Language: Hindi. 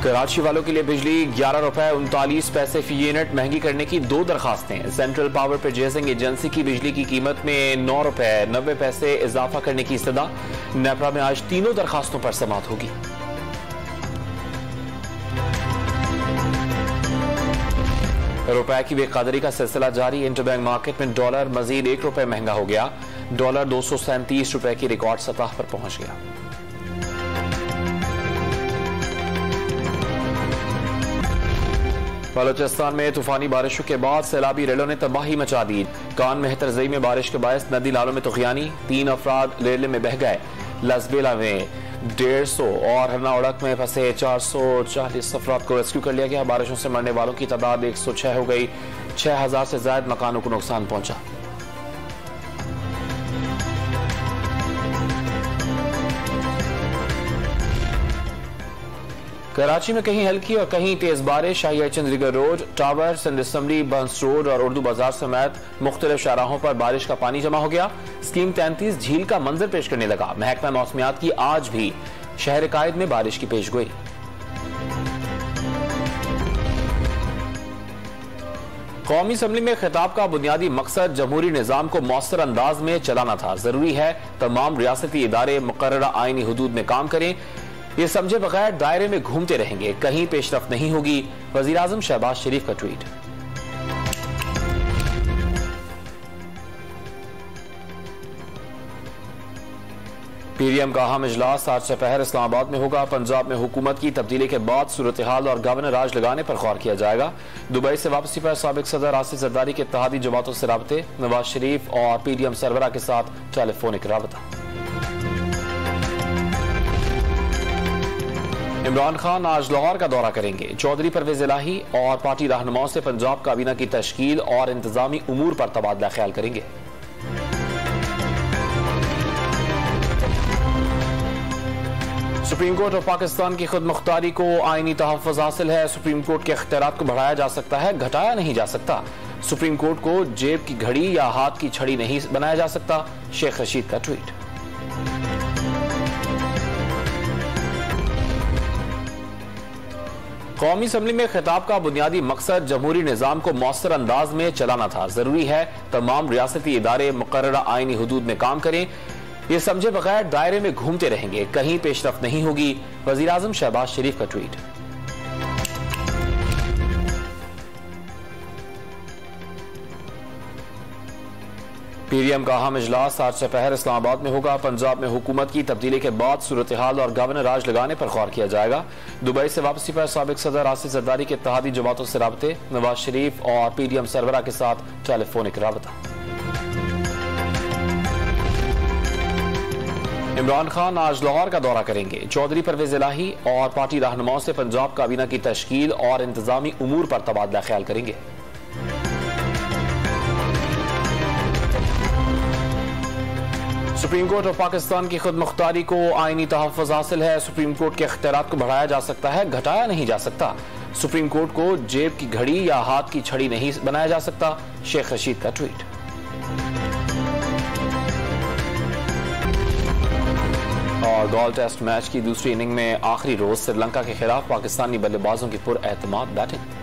कराची वालों के लिए बिजली 11 रुपए 39 पैसे फी यूनिट महंगी करने की 2 दरखास्तें। सेंट्रल पावर परचेजिंग एजेंसी की बिजली की कीमत में 9 रुपए 90 पैसे इजाफा करने की इस्तदा। नेपरा में आज तीनों दरखास्तों पर समाअत होगी। रुपए की बेकदरी का सिलसिला जारी। इंटरबैंक मार्केट में डॉलर मजीद 1 रुपए महंगा हो गया। डॉलर 237 रुपए की रिकॉर्ड सतह पर पहुंच गया। बलोचिस्तान में तूफानी बारिशों के बाद सैलाबी रेलों ने तबाही मचा दी। कान में तरजई में बारिश के बायस नदी नालों में तुगयानी, 3 अफराद रेले में बह गए। लसबेला में 150 और हरना उड़क में फंसे 440 अफराद को रेस्क्यू कर लिया गया। बारिशों से मरने वालों की तादाद 106 हो गई। 6000 से ज्यादा मकानों को नुकसान पहुंचा। कराची में कहीं हल्की और कहीं तेज बारिश। शाही Chundrigar road, tower, Sindh assembly, Burns road और उर्दू बाजार समेत मुख्तलिफ शाहराहों पर बारिश का पानी जमा हो गया। स्कीम 33 झील का मंजर पेश करने लगा। महकमा मौसमियात की आज भी शहर कायद में बारिश की पेशगोई। कौमी असम्बली में खिताब का बुनियादी मकसद जमहूरी निजाम को मौसर अंदाज में चलाना था। जरूरी है तमाम रियासती इदारे मुकर्ररा आईनी हदूद में काम करें। ये समझे बगैर दायरे में घूमते रहेंगे, कहीं पेशरफ नहीं होगी। वजीर आजम शहबाज शरीफ का ट्वीट। पीडीएम का अहम इजलास आज दोपहर इस्लामाबाद में होगा। पंजाब में हुकूमत की तब्दीली के बाद सूरत हाल और गवर्नर राज लगाने पर गौर किया जाएगा। दुबई से वापसी पर साबिक सदर आसिफ जरदारी के इत्तेहादी जमातों से राबते। नवाज शरीफ और पीडीएम सरबराह के साथ टेलीफोनिक राबता। इमरान खान आज लाहौर का दौरा करेंगे। चौधरी परवेज इलाही और पार्टी रहनुमाओं से पंजाब काबीना की तश्कील और इंतजामी उमूर पर तबादला ख्याल करेंगे। सुप्रीम कोर्ट ऑफ पाकिस्तान की खुद मुख्तारी को आईनी तहफ़्फ़ुज़ हासिल है। सुप्रीम कोर्ट के इख्तियारात को बढ़ाया जा सकता है, घटाया नहीं जा सकता। सुप्रीम कोर्ट को जेब की घड़ी या हाथ की छड़ी नहीं बनाया जा सकता। शेख रशीद का ट्वीट। कौमी असम्बली में खिताब का बुनियादी मकसद जमहूरी निजाम को मौसर अंदाज में चलाना था। जरूरी है तमाम रियासती इदारे मुकर्ररा आईनी हदूद में काम करें। ये समझे बगैर दायरे में घूमते रहेंगे, कहीं पेशरफ नहीं होगी। वजीर आजम शहबाज शरीफ का ट्वीट। पीडीएम का अहम इजलास आज दोपहर इस्लामाबाद में होगा। पंजाब में हुकूमत की तब्दीली के बाद सूरत हाल और गवर्नर राज लगाने पर गौर किया जाएगा। दुबई से वापसी पर साबिक सदर आसिफ जरदारी के इत्तेहादी जमातों से राबते। नवाज शरीफ और पीडीएम सरबराह के साथ टेलीफोनिक राबता। इमरान खान आज लाहौर का दौरा करेंगे। चौधरी परवेज इलाही और पार्टी रहनुमाओं से पंजाब काबीना की तश्कील और इंतजामी उमूर पर तबादला ख्याल करेंगे। सुप्रीम कोर्ट ऑफ पाकिस्तान की खुद मुख्तारी को आईनी तहफ़्फ़ुज़ हासिल है। सुप्रीम कोर्ट के इख्तियारात को बढ़ाया जा सकता है, घटाया नहीं जा सकता। सुप्रीम कोर्ट को जेब की घड़ी या हाथ की छड़ी नहीं बनाया जा सकता। शेख रशीद का ट्वीट। और गॉल टेस्ट मैच की दूसरी इनिंग में आखिरी रोज श्रीलंका के खिलाफ पाकिस्तानी बल्लेबाजों की पुरएतमाद बैटिंग।